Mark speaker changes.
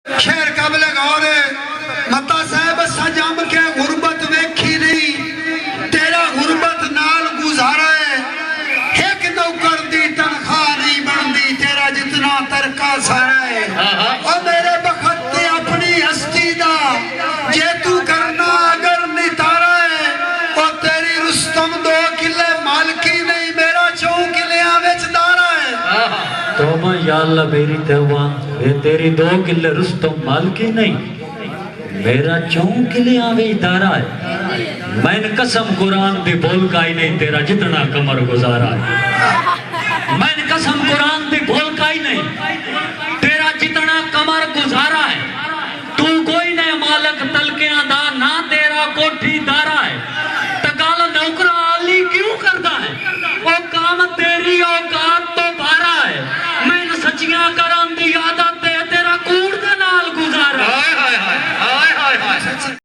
Speaker 1: खैर काबिल गौर मता साहब असा जम के गुरबत वेखी नहीं, तेरा गुरबत नाल गुजारा है। एक नौकर दी तनख्वाह नहीं बनती, तेरा जितना तरका सारा है। और मेरे बखत ते अपनी हस्ती दा जे तू करना अगर नितारा है। और तेरी रुस्तम 2 किले मालकी नहीं, मेरा 4 किलियां विच दारा है।
Speaker 2: तो मैं या अल्लाह मेरी तौबा, ये तेरी 2 किले रुस्तम मालकी नहीं, मेरा 4 किले आवे इदारा है। मैंने कसम कुरान दी बोल का ही नहीं, तेरा जितना कमर गुजारा है। मैंने कसम कुरान दी बोल का ही नहीं, तेरा जितना कमर गुजारा है। तू कोई नहीं मालक तलकियां दा, ना तेरा कोठी दारा है। तकाल नौकरा आली क्यों करता है, वो काम तेरी औकात तो बारा है। मैंने सच्चियां करां दी आदत